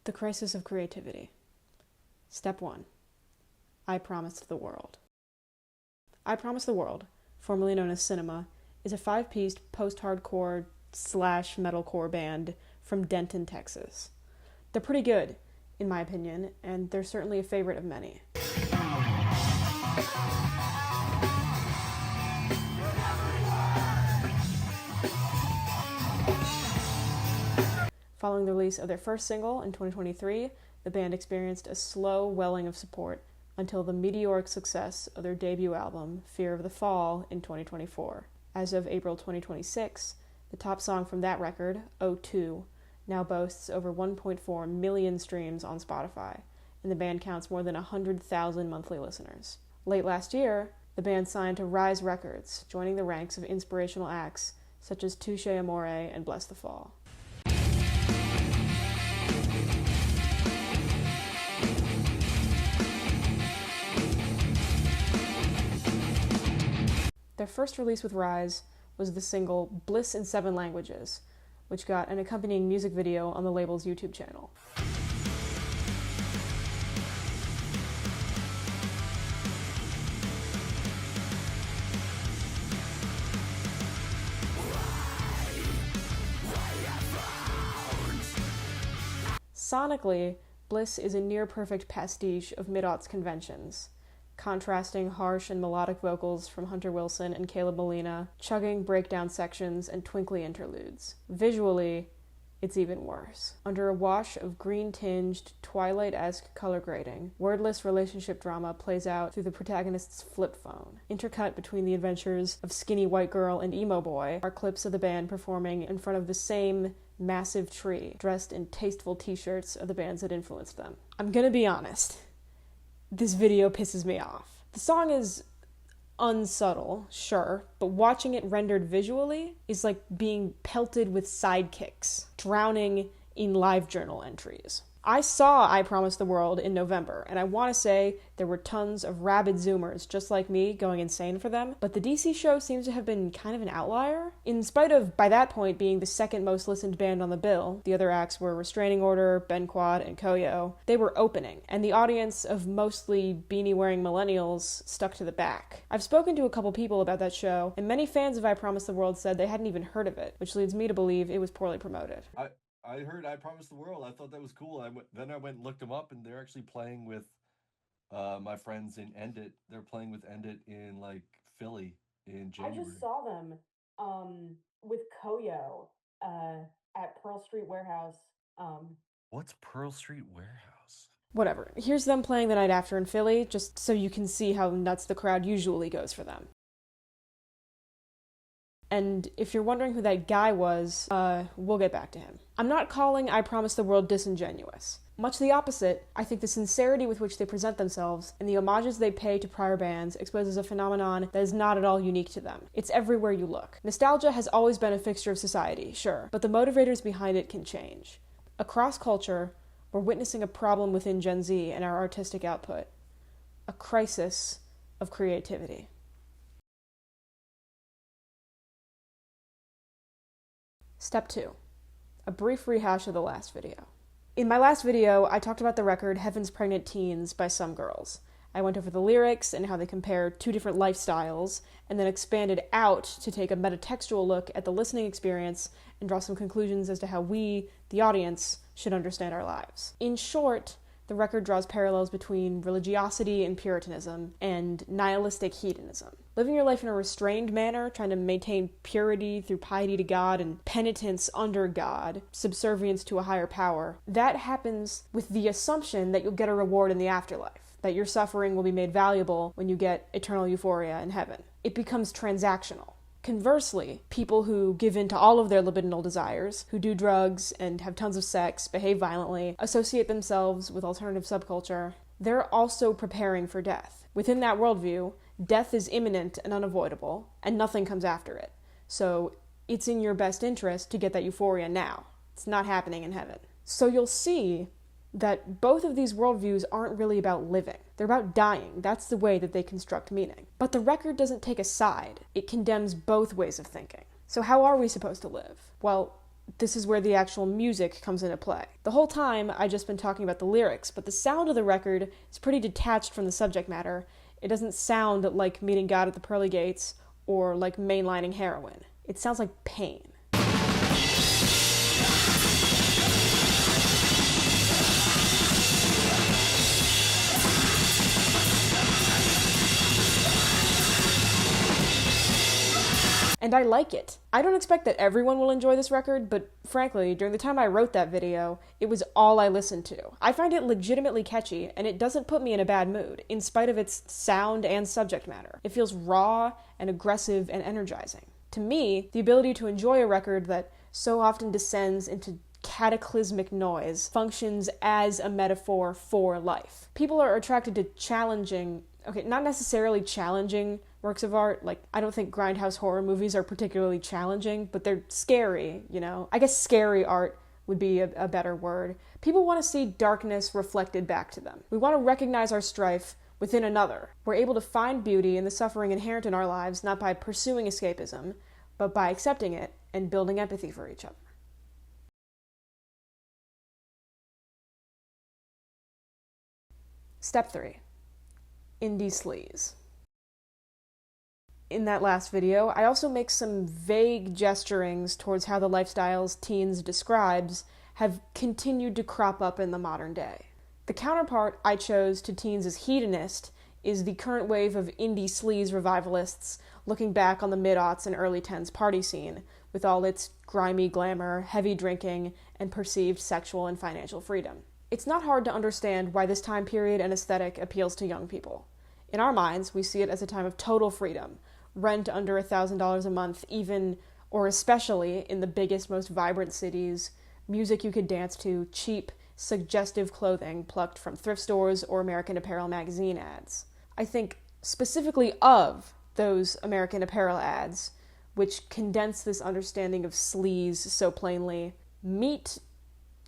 The crisis of creativity. Step 1. I Promised the World. I Promised the World, formerly known as Cinema, is a 5-piece post-hardcore / metalcore band from Denton, Texas. They're pretty good, in my opinion, and they're certainly a favorite of many. Following the release of their first single in 2023, the band experienced a slow welling of support until the meteoric success of their debut album, Fear of the Fall, in 2024. As of April 2026, the top song from that record, O2, now boasts over 1.4 million streams on Spotify, and the band counts more than 100,000 monthly listeners. Late last year, the band signed to Rise Records, joining the ranks of inspirational acts such as Touche Amore and Bless the Fall. Their first release with Rise was the single Bliss in 7 Languages, which got an accompanying music video on the label's YouTube channel. Sonically, Bliss is a near-perfect pastiche of mid-aughts conventions, contrasting harsh and melodic vocals from Hunter Wilson and Caleb Molina, chugging breakdown sections, and twinkly interludes. Visually, it's even worse. Under a wash of green-tinged, Twilight-esque color grading, wordless relationship drama plays out through the protagonist's flip phone. Intercut between the adventures of skinny white girl and emo boy are clips of the band performing in front of the same massive tree, dressed in tasteful t-shirts of the bands that influenced them. I'm gonna be honest. This video pisses me off. The song is unsubtle, sure, but watching it rendered visually is like being pelted with sidekicks, drowning in LiveJournal entries. I saw I Promised the World in November, and I want to say there were tons of rabid Zoomers just like me going insane for them, but the DC show seems to have been kind of an outlier. In spite of, by that point, being the second most listened band on the bill, the other acts were Restraining Order, Ben Quad, and Koyo, they were opening, and the audience of mostly beanie-wearing millennials stuck to the back. I've spoken to a couple people about that show, and many fans of I Promised the World said they hadn't even heard of it, which leads me to believe it was poorly promoted. I heard I Promised the World. I thought that was cool. Then I went and looked them up, and they're actually playing with my friends in End It. They're playing with End It in like Philly in January. I just saw them with Koyo at Pearl Street Warehouse. What's Pearl Street Warehouse? Whatever. Here's them playing the night after in Philly, just so you can see how nuts the crowd usually goes for them. And if you're wondering who that guy was, we'll get back to him. I'm not calling I Promised the World disingenuous. Much the opposite, I think the sincerity with which they present themselves and the homages they pay to prior bands exposes a phenomenon that is not at all unique to them. It's everywhere you look. Nostalgia has always been a fixture of society, sure, but the motivators behind it can change. Across culture, we're witnessing a problem within Gen Z and our artistic output. A crisis of creativity. Step 2. A brief rehash of the last video. In my last video, I talked about the record Heaven's Pregnant Teens by Some Girls. I went over the lyrics and how they compare two different lifestyles, and then expanded out to take a metatextual look at the listening experience and draw some conclusions as to how we, the audience, should understand our lives. In short, the record draws parallels between religiosity and Puritanism and nihilistic hedonism. Living your life in a restrained manner, trying to maintain purity through piety to God and penitence under God, subservience to a higher power, that happens with the assumption that you'll get a reward in the afterlife, that your suffering will be made valuable when you get eternal euphoria in heaven. It becomes transactional. Conversely, people who give in to all of their libidinal desires, who do drugs and have tons of sex, behave violently, associate themselves with alternative subculture, they're also preparing for death. Within that worldview, death is imminent and unavoidable, and nothing comes after it. So it's in your best interest to get that euphoria now. It's not happening in heaven. So you'll see that both of these worldviews aren't really about living. They're about dying. That's the way that they construct meaning. But the record doesn't take a side. It condemns both ways of thinking. So how are we supposed to live? Well, this is where the actual music comes into play. The whole time, I've just been talking about the lyrics, but the sound of the record is pretty detached from the subject matter. It doesn't sound like Meeting God at the Pearly Gates or like mainlining heroin. It sounds like pain. And I like it. I don't expect that everyone will enjoy this record, but frankly, during the time I wrote that video, it was all I listened to. I find it legitimately catchy, and it doesn't put me in a bad mood, in spite of its sound and subject matter. It feels raw and aggressive and energizing. To me, the ability to enjoy a record that so often descends into cataclysmic noise functions as a metaphor for life. People are attracted to challenging, not necessarily challenging works of art. Like, I don't think grindhouse horror movies are particularly challenging, but they're scary, you know? I guess scary art would be a better word. People want to see darkness reflected back to them. We want to recognize our strife within another. We're able to find beauty in the suffering inherent in our lives, not by pursuing escapism, but by accepting it and building empathy for each other. Step 3. Indie sleaze. In that last video, I also make some vague gesturings towards how the lifestyles teens describes have continued to crop up in the modern day. The counterpart I chose to teens as hedonist is the current wave of indie sleaze revivalists looking back on the mid-aughts and early 10s party scene, with all its grimy glamour, heavy drinking, and perceived sexual and financial freedom. It's not hard to understand why this time period and aesthetic appeals to young people. In our minds, we see it as a time of total freedom, rent under $1,000 a month, even or especially in the biggest, most vibrant cities, music you could dance to, cheap, suggestive clothing plucked from thrift stores or American Apparel magazine ads. I think specifically of those American Apparel ads, which condense this understanding of sleaze so plainly. Meet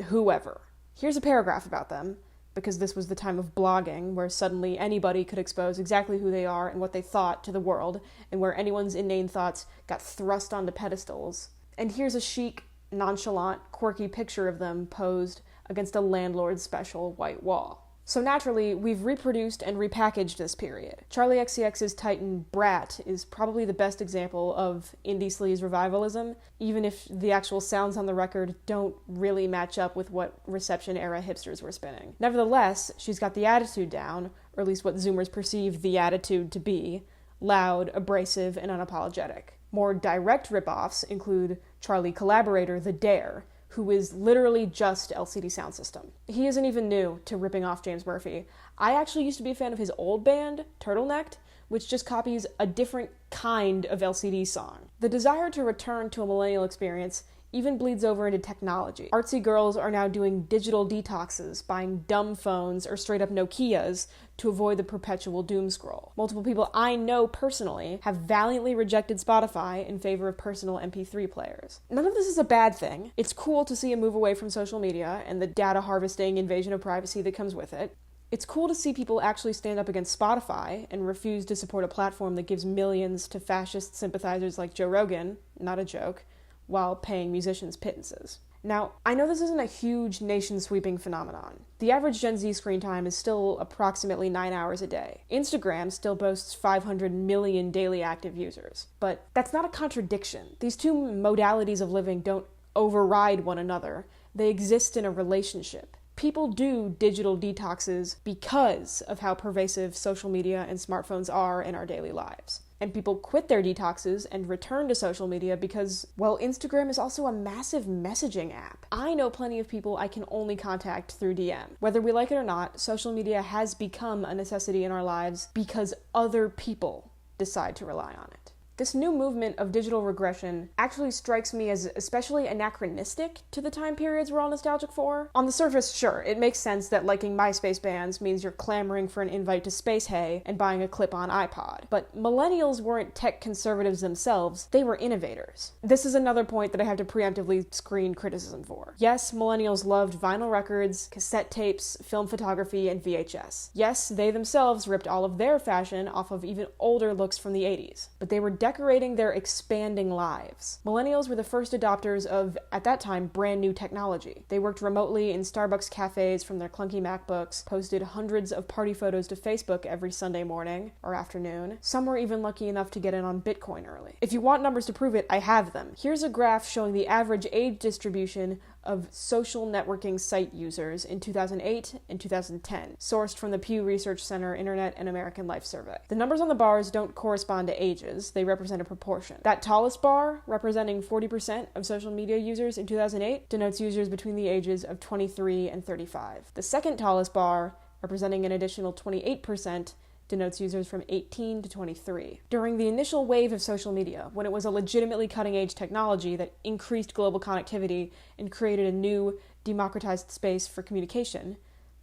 whoever. Here's a paragraph about them, because this was the time of blogging, where suddenly anybody could expose exactly who they are and what they thought to the world, and where anyone's inane thoughts got thrust onto pedestals. And here's a chic, nonchalant, quirky picture of them posed against a landlord's special white wall. So naturally, we've reproduced and repackaged this period. Charli XCX's Titan Brat is probably the best example of indie sleaze revivalism, even if the actual sounds on the record don't really match up with what reception-era hipsters were spinning. Nevertheless, she's got the attitude down, or at least what Zoomers perceive the attitude to be, loud, abrasive, and unapologetic. More direct ripoffs include Charli collaborator The Dare, who is literally just LCD Sound System. He isn't even new to ripping off James Murphy. I actually used to be a fan of his old band, Turtlenecked, which just copies a different kind of LCD song. The desire to return to a millennial experience even bleeds over into technology. Artsy girls are now doing digital detoxes, buying dumb phones or straight up Nokias to avoid the perpetual doom scroll. Multiple people I know personally have valiantly rejected Spotify in favor of personal MP3 players. None of this is a bad thing. It's cool to see a move away from social media and the data harvesting invasion of privacy that comes with it. It's cool to see people actually stand up against Spotify and refuse to support a platform that gives millions to fascist sympathizers like Joe Rogan, not a joke, while paying musicians pittances. Now, I know this isn't a huge nation-sweeping phenomenon. The average Gen Z screen time is still approximately 9 hours a day. Instagram still boasts 500 million daily active users. But that's not a contradiction. These two modalities of living don't override one another. They exist in a relationship. People do digital detoxes because of how pervasive social media and smartphones are in our daily lives. And people quit their detoxes and return to social media because, well, Instagram is also a massive messaging app. I know plenty of people I can only contact through DM. Whether we like it or not, social media has become a necessity in our lives because other people decide to rely on it. This new movement of digital regression actually strikes me as especially anachronistic to the time periods we're all nostalgic for. On the surface, sure, it makes sense that liking MySpace bands means you're clamoring for an invite to Space Hay and buying a clip-on iPod. But millennials weren't tech conservatives themselves, they were innovators. This is another point that I have to preemptively screen criticism for. Yes, millennials loved vinyl records, cassette tapes, film photography, and VHS. Yes, they themselves ripped all of their fashion off of even older looks from the 80s. But they were decorating their expanding lives. Millennials were the first adopters of, at that time, brand new technology. They worked remotely in Starbucks cafes from their clunky MacBooks, posted hundreds of party photos to Facebook every Sunday morning or afternoon. Some were even lucky enough to get in on Bitcoin early. If you want numbers to prove it, I have them. Here's a graph showing the average age distribution of social networking site users in 2008 and 2010, sourced from the Pew Research Center Internet and American Life Survey. The numbers on the bars don't correspond to ages, they represent a proportion. That tallest bar, representing 40% of social media users in 2008, denotes users between the ages of 23 and 35. The second tallest bar, representing an additional 28%, denotes users from 18 to 23. During the initial wave of social media, when it was a legitimately cutting-edge technology that increased global connectivity and created a new, democratized space for communication,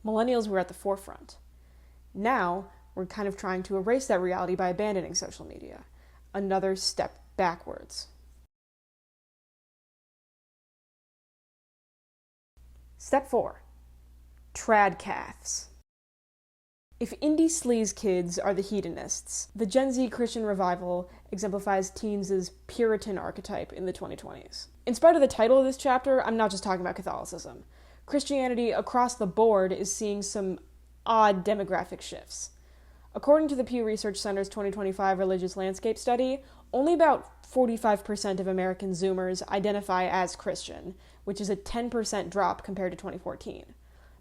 millennials were at the forefront. Now, we're kind of trying to erase that reality by abandoning social media. Another step backwards. Step 4. Tradcaths. If indie sleaze kids are the hedonists, the Gen Z Christian revival exemplifies teens' Puritan archetype in the 2020s. In spite of the title of this chapter, I'm not just talking about Catholicism. Christianity across the board is seeing some odd demographic shifts. According to the Pew Research Center's 2025 Religious Landscape Study, only about 45% of American Zoomers identify as Christian, which is a 10% drop compared to 2014.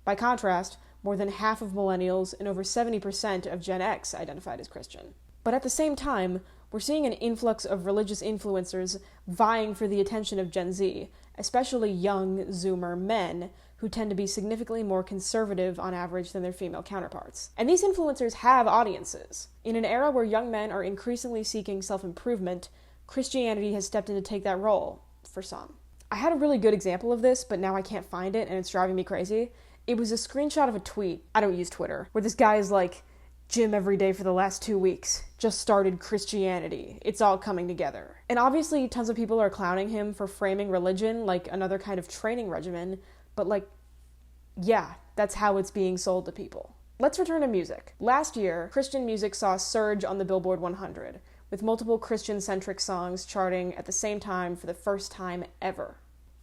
By contrast, more than half of millennials and over 70% of Gen X identified as Christian. But at the same time, we're seeing an influx of religious influencers vying for the attention of Gen Z, especially young Zoomer men, who tend to be significantly more conservative on average than their female counterparts. And these influencers have audiences. In an era where young men are increasingly seeking self-improvement, Christianity has stepped in to take that role, for some. I had a really good example of this, but now I can't find it and it's driving me crazy. It was a screenshot of a tweet, I don't use Twitter, where this guy is like, "Gym every day for the last 2 weeks. Just started Christianity. It's all coming together." And obviously tons of people are clowning him for framing religion like another kind of training regimen, but yeah, that's how it's being sold to people. Let's return to music. Last year, Christian music saw a surge on the Billboard 100, with multiple Christian-centric songs charting at the same time for the first time ever.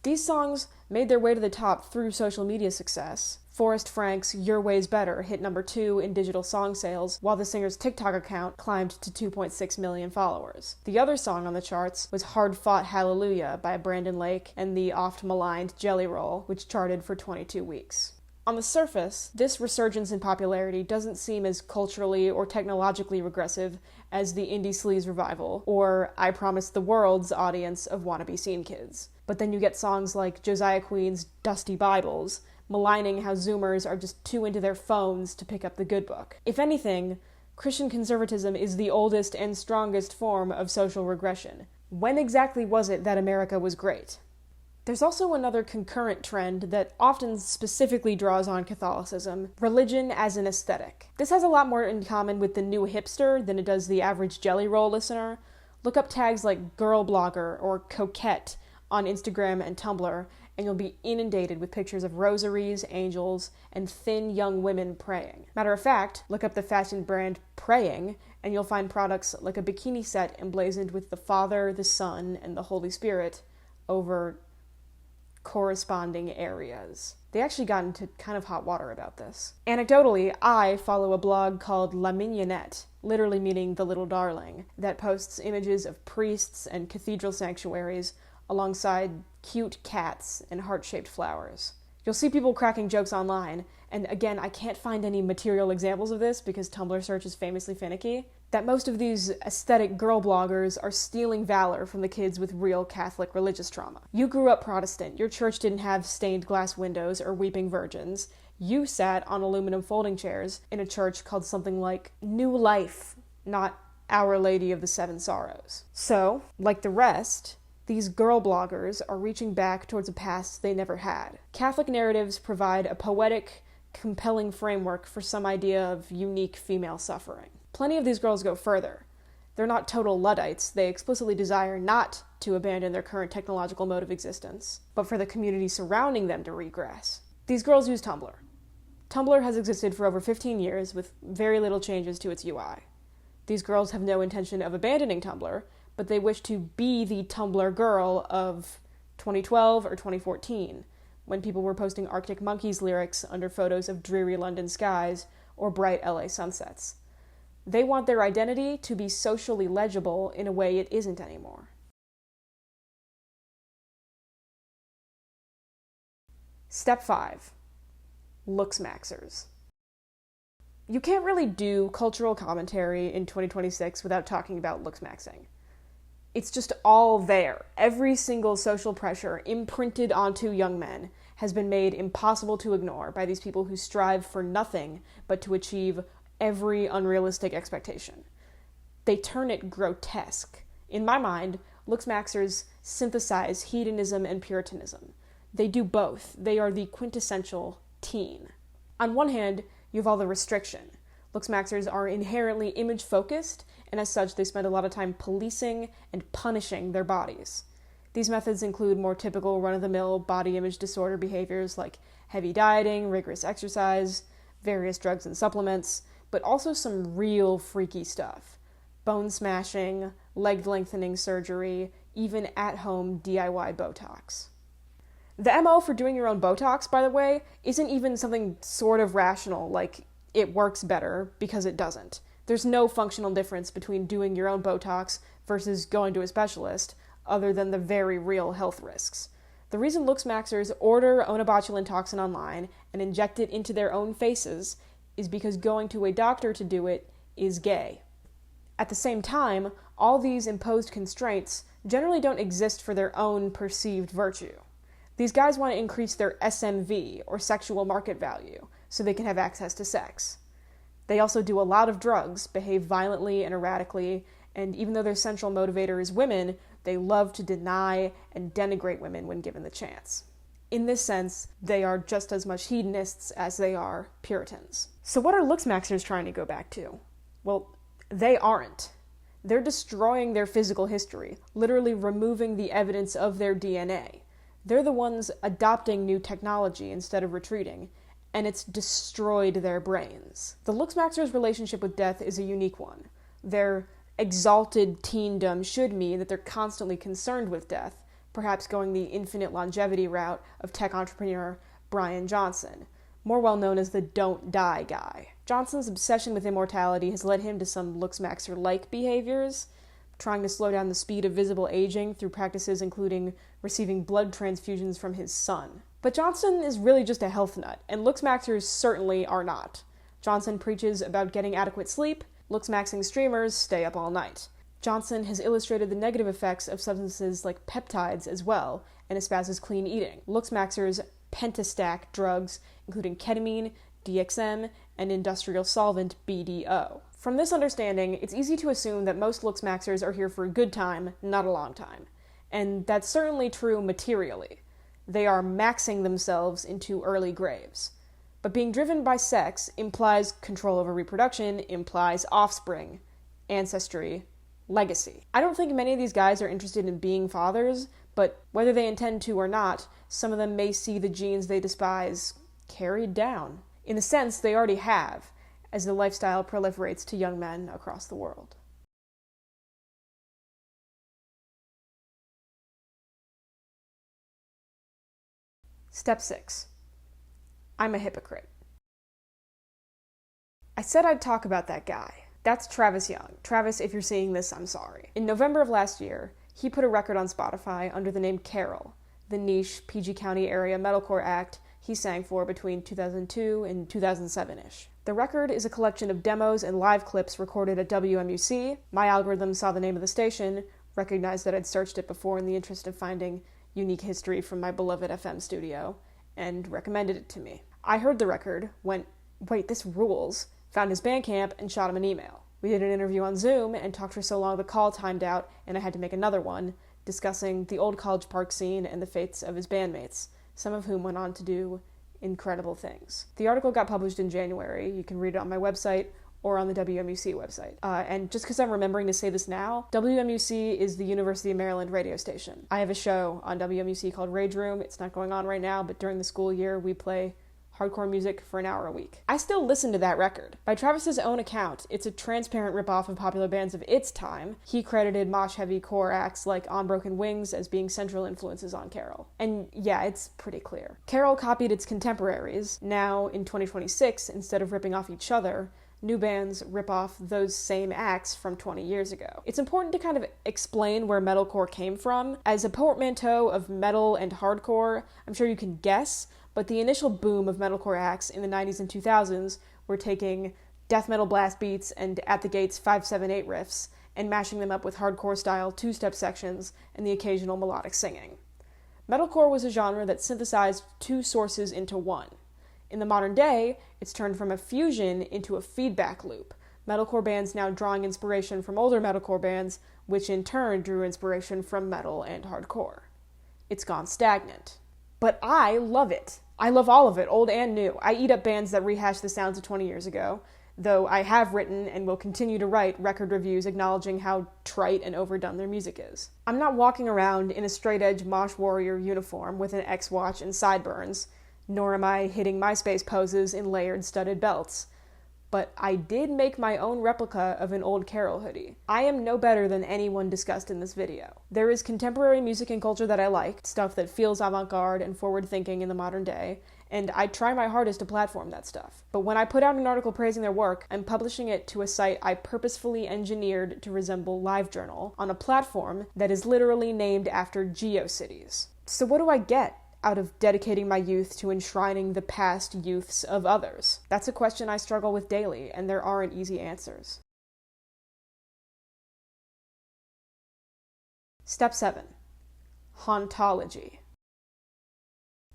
These songs made their way to the top through social media success. Forrest Frank's Your Way's Better hit number 2 in digital song sales, while the singer's TikTok account climbed to 2.6 million followers. The other song on the charts was Hard Fought Hallelujah by Brandon Lake and the oft-maligned Jelly Roll, which charted for 22 weeks. On the surface, this resurgence in popularity doesn't seem as culturally or technologically regressive as the indie sleaze revival, or I Promised the World's audience of wannabe scene kids. But then you get songs like Josiah Queen's Dusty Bibles, maligning how Zoomers are just too into their phones to pick up the good book. If anything, Christian conservatism is the oldest and strongest form of social regression. When exactly was it that America was great? There's also another concurrent trend that often specifically draws on Catholicism: religion as an aesthetic. This has a lot more in common with the new hipster than it does the average Jelly Roll listener. Look up tags like girl blogger or coquette on Instagram and Tumblr, and you'll be inundated with pictures of rosaries, angels, and thin young women praying. Matter of fact, look up the fashion brand Praying, and you'll find products like a bikini set emblazoned with the Father, the Son, and the Holy Spirit over corresponding areas. They actually got into kind of hot water about this. Anecdotally, I follow a blog called La Mignonette, literally meaning the little darling, that posts images of priests and cathedral sanctuaries alongside cute cats and heart-shaped flowers. You'll see people cracking jokes online, and again, I can't find any material examples of this because Tumblr search is famously finicky, that most of these aesthetic girl bloggers are stealing valor from the kids with real Catholic religious trauma. You grew up Protestant, your church didn't have stained glass windows or weeping virgins, you sat on aluminum folding chairs in a church called something like New Life, not Our Lady of the Seven Sorrows. So, like the rest, these girl bloggers are reaching back towards a past they never had. Catholic narratives provide a poetic, compelling framework for some idea of unique female suffering. Plenty of these girls go further. They're not total Luddites. They explicitly desire not to abandon their current technological mode of existence, but for the community surrounding them to regress. These girls use Tumblr. Tumblr has existed for over 15 years with very little changes to its UI. These girls have no intention of abandoning Tumblr, but they wish to be the Tumblr girl of 2012 or 2014, when people were posting Arctic Monkeys lyrics under photos of dreary London skies or bright LA sunsets. They want their identity to be socially legible in a way it isn't anymore. Step 5. Looks maxers. You can't really do cultural commentary in 2026 without talking about looks maxing. It's just all there. Every single social pressure imprinted onto young men has been made impossible to ignore by these people who strive for nothing but to achieve every unrealistic expectation. They turn it grotesque. In my mind, looks maxers synthesize hedonism and puritanism. They do both. They are the quintessential teen. On one hand, you have all the restriction. Looks maxers are inherently image-focused, and as such, they spend a lot of time policing and punishing their bodies. These methods include more typical run-of-the-mill body image disorder behaviors like heavy dieting, rigorous exercise, various drugs and supplements, but also some real freaky stuff. Bone smashing, leg lengthening surgery, even at-home DIY Botox. The MO for doing your own Botox, by the way, isn't even something sort of rational, like it works better, because it doesn't. There's no functional difference between doing your own Botox versus going to a specialist, other than the very real health risks. The reason looks maxers order onabotulin toxin online and inject it into their own faces is because going to a doctor to do it is gay. At the same time, all these imposed constraints generally don't exist for their own perceived virtue. These guys want to increase their SMV, or sexual market value, so they can have access to sex. They also do a lot of drugs, behave violently and erratically, and even though their central motivator is women, they love to deny and denigrate women when given the chance. In this sense, they are just as much hedonists as they are Puritans. So what are looks maxers trying to go back to? Well, they aren't. They're destroying their physical history, literally removing the evidence of their DNA. They're the ones adopting new technology instead of retreating, and it's destroyed their brains. The looks maxers' relationship with death is a unique one. Their exalted teendom should mean that they're constantly concerned with death, perhaps going the infinite longevity route of tech entrepreneur Brian Johnson, more well known as the don't die guy. Johnson's obsession with immortality has led him to some looks maxer-like behaviors, trying to slow down the speed of visible aging through practices including receiving blood transfusions from his son. But Johnson is really just a health nut, and looks maxers certainly are not. Johnson preaches about getting adequate sleep. Looks maxing streamers stay up all night. Johnson has illustrated the negative effects of substances like peptides as well, and espouses clean eating. Looks maxers pentastack drugs, including ketamine, DXM, and industrial solvent BDO. From this understanding, it's easy to assume that most looks maxers are here for a good time, not a long time. And that's certainly true materially. They are maxing themselves into early graves. But being driven by sex implies control over reproduction, implies offspring, ancestry, legacy. I don't think many of these guys are interested in being fathers, but whether they intend to or not, some of them may see the genes they despise carried down. In a sense, they already have, as the lifestyle proliferates to young men across the world. Step 6. I'm a hypocrite. I said I'd talk about that guy. That's Travis Young. Travis, if you're seeing this, I'm sorry. In November of last year, he put a record on Spotify under the name Carol, the niche PG County area metalcore act he sang for between 2002 and 2007-ish. The record is a collection of demos and live clips recorded at WMUC. My algorithm saw the name of the station, recognized that I'd searched it before in the interest of finding unique history from my beloved FM studio, and recommended it to me. I heard the record, went, wait, this rules, found his Bandcamp, and shot him an email. We did an interview on Zoom and talked for so long the call timed out and I had to make another one, discussing the old College Park scene and the fates of his bandmates, some of whom went on to do incredible things. The article got published in January. You can read it on my website or on the WMUC website. And just because I'm remembering to say this now, WMUC is the University of Maryland radio station. I have a show on WMUC called Rage Room. It's not going on right now, but during the school year we play hardcore music for an hour a week. I still listen to that record. By Travis's own account, it's a transparent ripoff of popular bands of its time. He credited mosh-heavy core acts like On Broken Wings as being central influences on Carol. And yeah, it's pretty clear. Carol copied its contemporaries. Now, in 2026, instead of ripping off each other, new bands rip off those same acts from 20 years ago. It's important to kind of explain where metalcore came from. As a portmanteau of metal and hardcore, I'm sure you can guess, but the initial boom of metalcore acts in the 90s and 2000s were taking death metal blast beats and at the gates 5/7/8 riffs and mashing them up with hardcore-style two-step sections and the occasional melodic singing. Metalcore was a genre that synthesized two sources into one. In the modern day, it's turned from a fusion into a feedback loop. Metalcore bands now drawing inspiration from older metalcore bands, which in turn drew inspiration from metal and hardcore. It's gone stagnant. But I love it. I love all of it, old and new. I eat up bands that rehash the sounds of 20 years ago, though I have written and will continue to write record reviews acknowledging how trite and overdone their music is. I'm not walking around in a straight-edge Mosh Warrior uniform with an X-watch and sideburns, nor am I hitting MySpace poses in layered studded belts. But I did make my own replica of an old Carol hoodie. I am no better than anyone discussed in this video. There is contemporary music and culture that I like, stuff that feels avant-garde and forward-thinking in the modern day, and I try my hardest to platform that stuff. But when I put out an article praising their work, I'm publishing it to a site I purposefully engineered to resemble LiveJournal on a platform that is literally named after GeoCities. So what do I get out of dedicating my youth to enshrining the past youths of others? That's a question I struggle with daily, and there aren't easy answers. Step 7. Hauntology.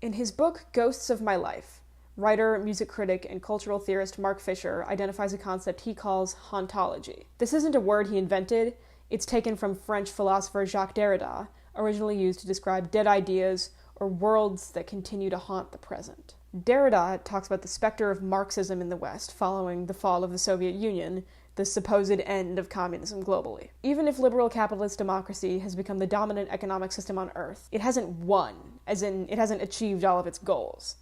In his book Ghosts of My Life, writer, music critic, and cultural theorist Mark Fisher identifies a concept he calls hauntology. This isn't a word he invented, it's taken from French philosopher Jacques Derrida, originally used to describe dead ideas or worlds that continue to haunt the present. Derrida talks about the specter of Marxism in the West following the fall of the Soviet Union, the supposed end of communism globally. Even if liberal capitalist democracy has become the dominant economic system on Earth, it hasn't won, as in it hasn't achieved all of its goals.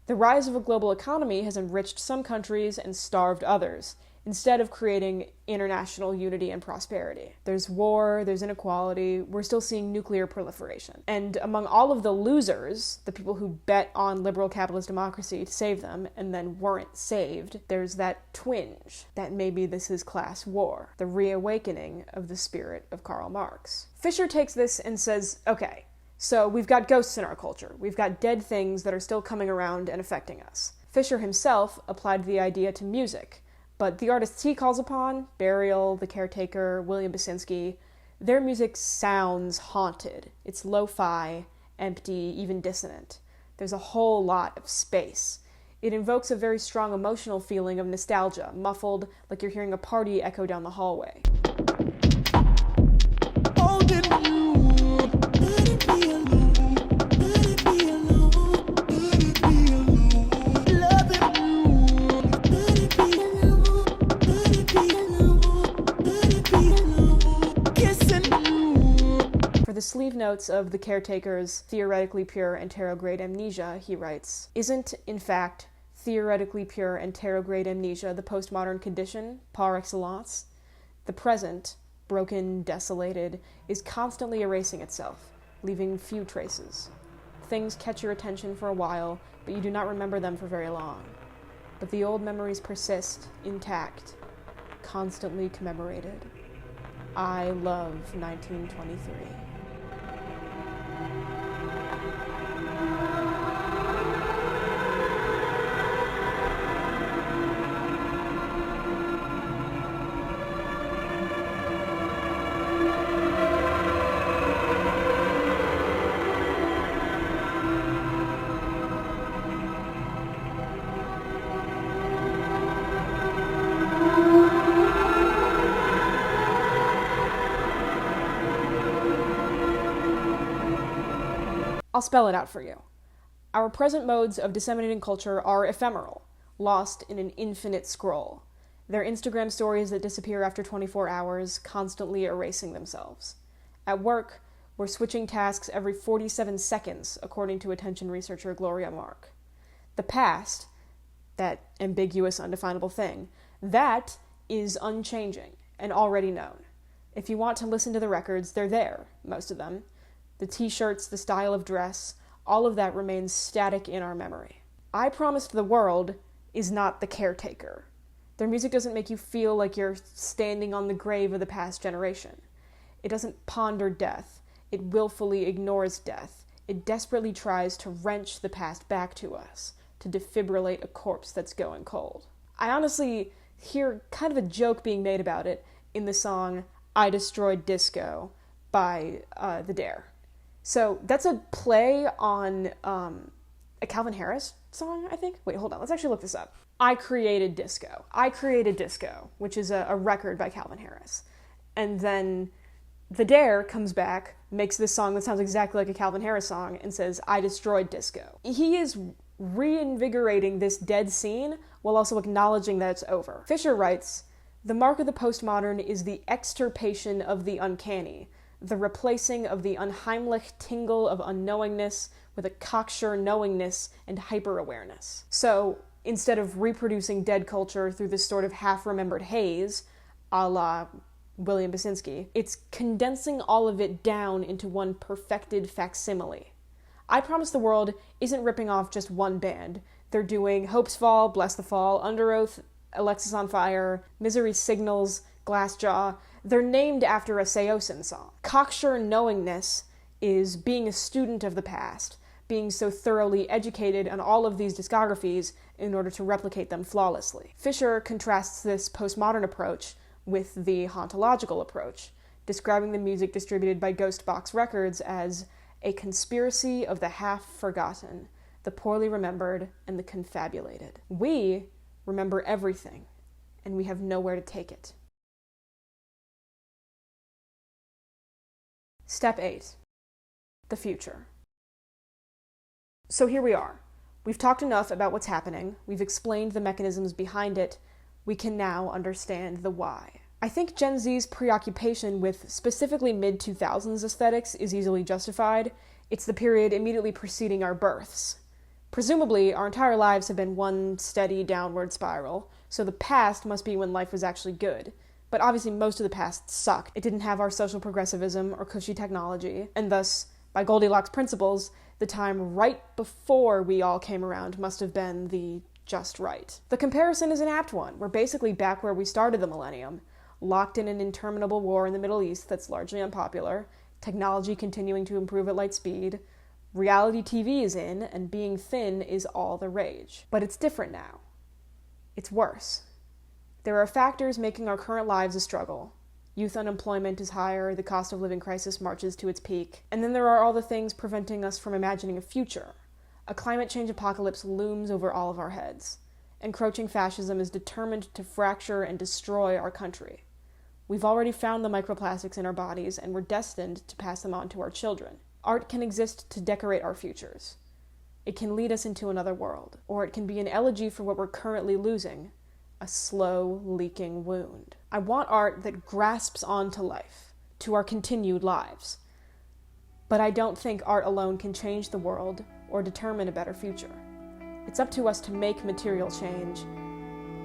The rise of a global economy has enriched some countries and starved others, instead of creating international unity and prosperity. There's war, there's inequality, we're still seeing nuclear proliferation. And among all of the losers, the people who bet on liberal capitalist democracy to save them and then weren't saved, there's that twinge that maybe this is class war, the reawakening of the spirit of Karl Marx. Fisher takes this and says, okay, so we've got ghosts in our culture. We've got dead things that are still coming around and affecting us. Fisher himself applied the idea to music, but the artists he calls upon, Burial, The Caretaker, William Basinski, their music sounds haunted. It's lo-fi, empty, even dissonant. There's a whole lot of space. It invokes a very strong emotional feeling of nostalgia, muffled like you're hearing a party echo down the hallway. The sleeve notes of The Caretaker's Theoretically Pure and Tarot-Grade Amnesia, he writes, "Isn't, in fact, theoretically pure and tarot-grade amnesia the postmodern condition, par excellence? The present, broken, desolated, is constantly erasing itself, leaving few traces. Things catch your attention for a while, but you do not remember them for very long. But the old memories persist, intact, constantly commemorated. I love 1923. I'll spell it out for you. Our present modes of disseminating culture are ephemeral, lost in an infinite scroll. They're Instagram stories that disappear after 24 hours, constantly erasing themselves. At work, we're switching tasks every 47 seconds, according to attention researcher Gloria Mark. The past, that ambiguous, undefinable thing. That is unchanging and already known. If you want to listen to the records, they're there, most of them. The t-shirts, the style of dress, all of that remains static in our memory. I Promised the World is not The Caretaker. Their music doesn't make you feel like you're standing on the grave of the past generation. It doesn't ponder death. It willfully ignores death. It desperately tries to wrench the past back to us, to defibrillate a corpse that's going cold. I honestly hear kind of a joke being made about it in the song I Destroyed Disco by The Dare. So that's a play on a Calvin Harris song, I think. Wait, hold on. Let's actually look this up. I Created Disco. I Created Disco, which is a record by Calvin Harris. And then The Dare comes back, makes this song that sounds exactly like a Calvin Harris song, and says, I Destroyed Disco. He is reinvigorating this dead scene while also acknowledging that it's over. Fisher writes, the mark of the postmodern is the extirpation of the uncanny, the replacing of the unheimlich tingle of unknowingness with a cocksure knowingness and hyper-awareness. So, instead of reproducing dead culture through this sort of half-remembered haze, a la William Basinski, it's condensing all of it down into one perfected facsimile. I Promise the World isn't ripping off just one band. They're doing Hope's Fall, Bless the Fall, Under Oath, Alexis on Fire, Misery Signals, Glassjaw. They're named after a Seosin song. Cocksure knowingness is being a student of the past, being so thoroughly educated on all of these discographies in order to replicate them flawlessly. Fisher contrasts this postmodern approach with the hauntological approach, describing the music distributed by Ghost Box Records as a conspiracy of the half-forgotten, the poorly remembered, and the confabulated. We remember everything, and we have nowhere to take it. Step 8. The future. So here we are. We've talked enough about what's happening, we've explained the mechanisms behind it, we can now understand the why. I think Gen Z's preoccupation with specifically mid-2000s aesthetics is easily justified. It's the period immediately preceding our births. Presumably, our entire lives have been one steady downward spiral, so the past must be when life was actually good. But obviously most of the past sucked. It didn't have our social progressivism or cushy technology, and thus, by Goldilocks principles, the time right before we all came around must have been the just right. The comparison is an apt one. We're basically back where we started the millennium, locked in an interminable war in the Middle East that's largely unpopular, technology continuing to improve at light speed, reality TV is in, and being thin is all the rage. But it's different now. It's worse. There are factors making our current lives a struggle. Youth unemployment is higher, the cost of living crisis marches to its peak, and then there are all the things preventing us from imagining a future. A climate change apocalypse looms over all of our heads. Encroaching fascism is determined to fracture and destroy our country. We've already found the microplastics in our bodies, and we're destined to pass them on to our children. Art can exist to decorate our futures. It can lead us into another world, or it can be an elegy for what we're currently losing, a slow, leaking wound. I want art that grasps onto life, to our continued lives. But I don't think art alone can change the world or determine a better future. It's up to us to make material change,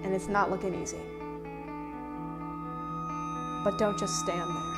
and it's not looking easy. But don't just stand there.